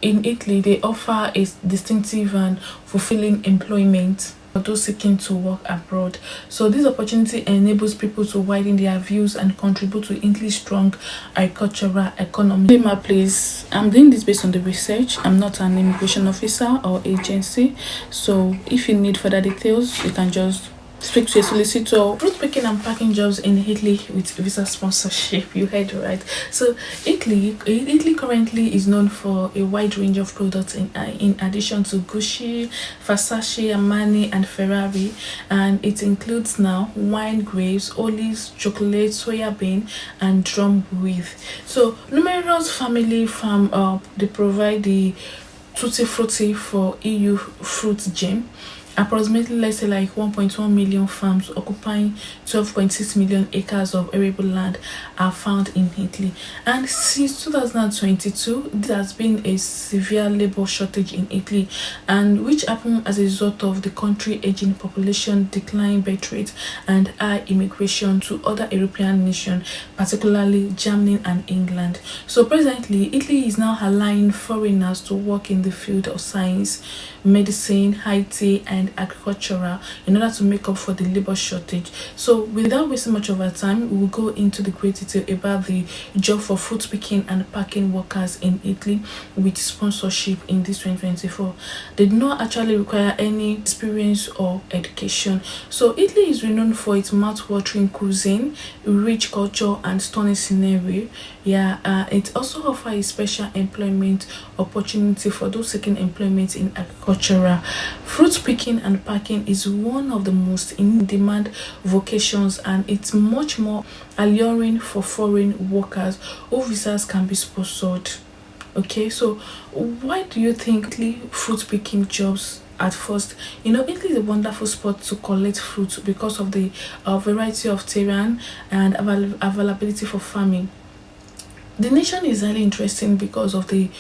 in Italy, they offer a distinctive and fulfilling employment for those seeking to work abroad. So this opportunity enables people to widen their views and contribute to Italy's strong agricultural economy. My place, I'm doing this based on the research. I'm not an immigration officer or agency. So if you need further details, you can just speak to a solicitor. Fruit picking and packing jobs in Italy with visa sponsorship. You heard right. So Italy currently is known for a wide range of products in addition to Gucci, Versace, Armani, and Ferrari, and it includes now wine, grapes, olives, chocolate, soya bean, and drum wheat. So numerous family farm they provide the tutti frutti for EU fruit gem. Approximately, let's say, like 1.1 million farms occupying 12.6 million acres of arable land are found in Italy. And since 2022, there has been a severe labor shortage in Italy, and which happened as a result of the country aging population, declining birth rate, and high immigration to other European nations, particularly Germany and England. So presently, Italy is now allowing foreigners to work in the field of science, medicine, IT, and agricultural in order to make up for the labor shortage. So without wasting much of our time, we will go into the great detail about the job for fruit picking and packing workers in Italy with sponsorship in this 2024. They do not actually require any experience or education. So Italy is renowned for its mouth-watering cuisine, rich culture, and stunning scenery. It also offers a special employment opportunity for those seeking employment in agricultural. Fruit picking and packing is one of the most in-demand vocations, and it's much more alluring for foreign workers whose visas can be sponsored. Okay, so why do you think fruit picking jobs at first? Italy is a wonderful spot to collect fruit because of the variety of terrain and availability for farming. The nation is highly interesting because of the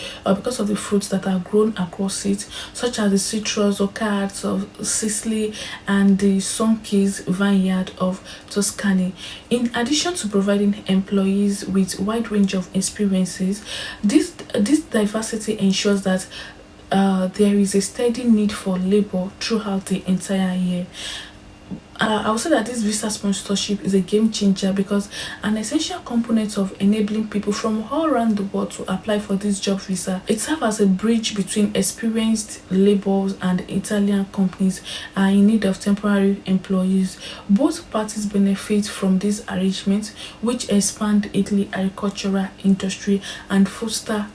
fruits that are grown across it, such as the citrus orchards of Sicily and the Sonke's vineyard of Tuscany. In addition to providing employees with wide range of experiences, this diversity ensures that there is a steady need for labor throughout the entire year. I would say that this visa sponsorship is a game changer because an essential component of enabling people from all around the world to apply for this job visa. It serves as a bridge between experienced laborers and Italian companies are in need of temporary employees. Both parties benefit from this arrangement, which expand Italy agricultural industry and foster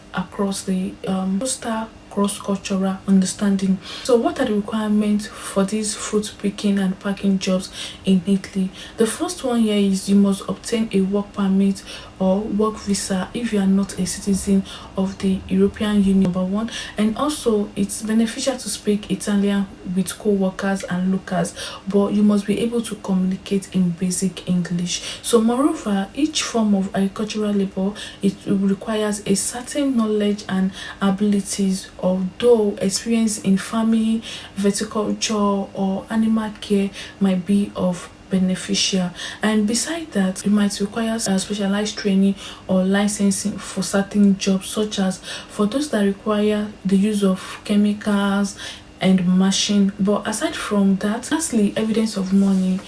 cross-cultural understanding. So what are the requirements for these fruit picking and packing jobs in Italy? The first one here is you must obtain a work permit or work visa if you are not a citizen of the European Union, number one. And also it's beneficial to speak Italian with co-workers and locals, but you must be able to communicate in basic English. So moreover, each form of agricultural labor, it requires a certain knowledge and abilities, although experience in farming, viticulture, or animal care might be of beneficial. And beside that, you might require specialized training or licensing for certain jobs, such as for those that require the use of chemicals and machine. But aside from that, lastly, evidence of money.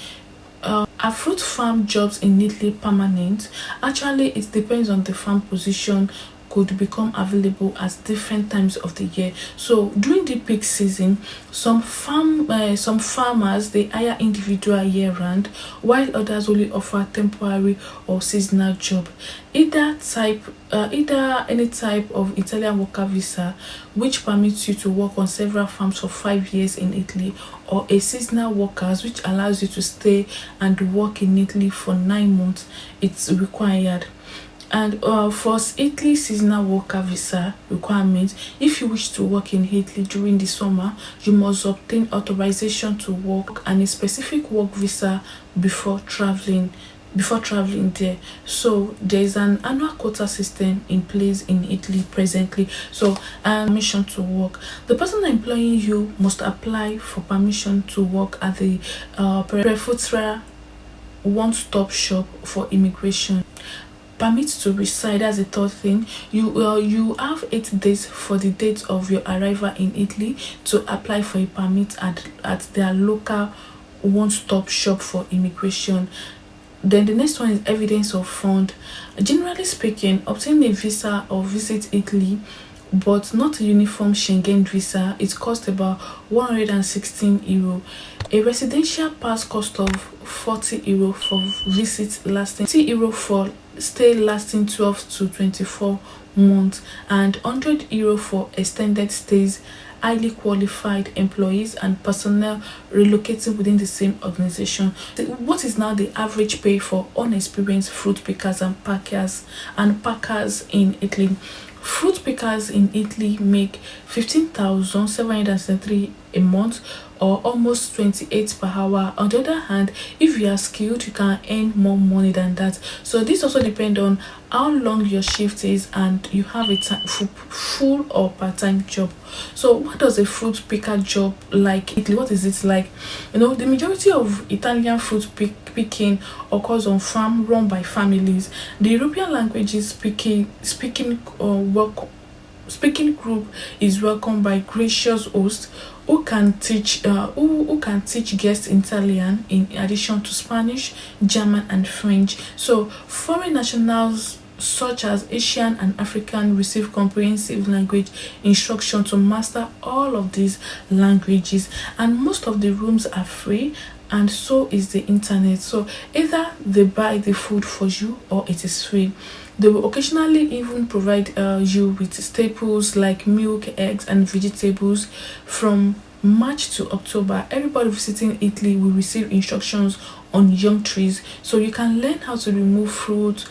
Are fruit farm jobs in Italy permanent? Actually, it depends on the farm position, could become available at different times of the year. So during the peak season, some farmers they hire individual year-round, while others only offer temporary or seasonal job. Either any type of Italian worker visa, which permits you to work on several farms for 5 years in Italy, or a seasonal workers, which allows you to stay and work in Italy for 9 months, it's required. And for Italy seasonal worker visa requirements, if you wish to work in Italy during the summer, you must obtain authorization to work and a specific work visa before traveling there. So there is an annual quota system in place in Italy presently. So permission to work, the person employing you must apply for permission to work at the one-stop shop for immigration. Permit to reside, that's the third thing. You have 8 days for the date of your arrival in Italy to apply for a permit at their local one-stop shop for immigration. Then the next one is evidence of fund. Generally speaking, obtaining a visa or visit Italy, but not a uniform Schengen visa, it costs about €116. A residential pass cost of €40 for visit lasting €60 for stay lasting 12 to 24 months, and €100 for extended stays. Highly qualified employees and personnel relocating within the same organization. What is now the average pay for unexperienced fruit pickers and packers in Italy? Fruit pickers in Italy make 15,773 a month, or almost 28 per hour. On the other hand, if you are skilled, you can earn more money than that. So this also depends on how long your shift is and you have a full or part-time job. So what does a fruit picker job like Italy? What is it like? The majority of Italian fruit picking occurs on farm run by families. The European languages speaking group is welcomed by gracious hosts who can teach guests Italian in addition to Spanish, German, and French. So foreign nationals such as Asian and African receive comprehensive language instruction to master all of these languages, and most of the rooms are free, and so is the internet. So either they buy the food for you or it is free. They will occasionally even provide you with staples like milk, eggs, and vegetables. From March to October, everybody visiting Italy will receive instructions on young trees, so you can learn how to remove fruit,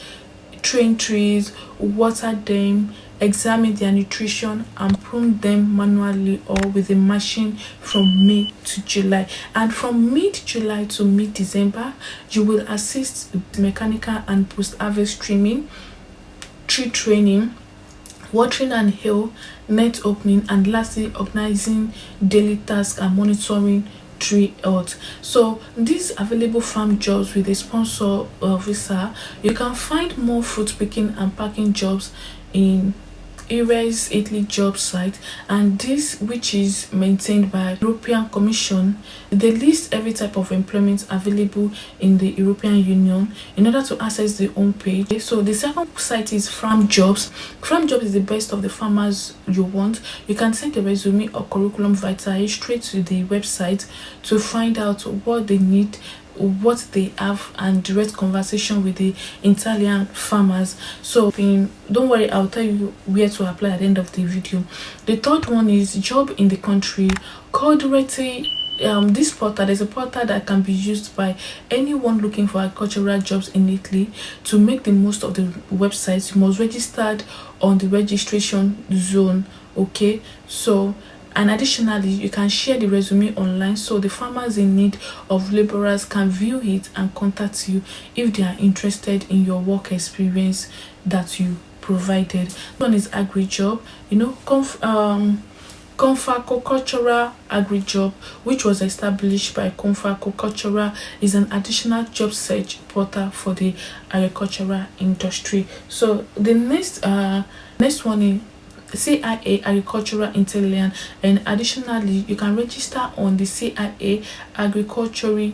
train trees, water them, examine their nutrition, and prune them manually or with a machine from May to July. And from mid-July to mid-December, you will assist with mechanical and post-harvest trimming, tree training, watering and hail, net opening, and lastly organizing daily tasks and monitoring tree health. So these available farm jobs with a sponsor visa. You can find more fruit picking and packing jobs in Eures Italy job site, and this, which is maintained by European Commission, they list every type of employment available in the European Union in order to access the home page. So the second site is FarmJobs. FarmJobs is the best of the farmers you want. You can send a resume or curriculum vitae straight to the website to find out what they need, what they have, and direct conversation with the Italian farmers. So don't worry, I'll tell you where to apply at the end of the video. The third one is job in the country called Rete. This portal, there's a portal that can be used by anyone looking for agricultural jobs in Italy. To make the most of the website, you must register on the registration zone. Okay, so and additionally, you can share the resume online so the farmers in need of laborers can view it and contact you if they are interested in your work experience that you provided. One is Agrijob, Confagricultural Agrijob, which was established by Confagricultural, is an additional job search portal for the agricultural industry. So the next one is CIA Agricultural Intelligence, and additionally you can register on the CIA Agricultural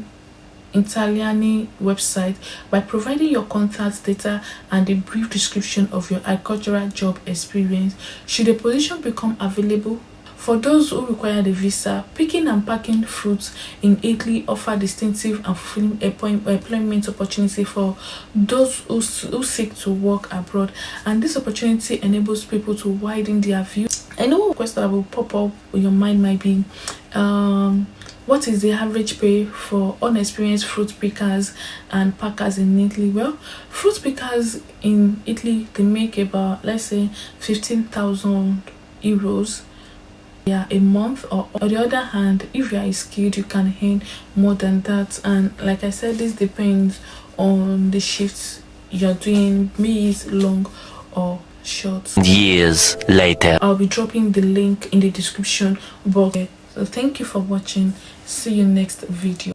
Italiani website by providing your contact data and a brief description of your agricultural job experience. Should a position become available for those who require the visa, picking and packing fruits in Italy offer distinctive and fulfilling employment opportunity for those who seek to work abroad, and this opportunity enables people to widen their views. I know a question that will pop up in your mind might be, what is the average pay for unexperienced fruit pickers and packers in Italy? Well, fruit pickers in Italy, they make about, let's say, €15,000 a month, or on the other hand, if you are skilled, you can earn more than that. And like I said, this depends on the shifts you're doing, be it long or short. Years later, I'll be dropping the link in the description box. So thank you for watching. See you next video.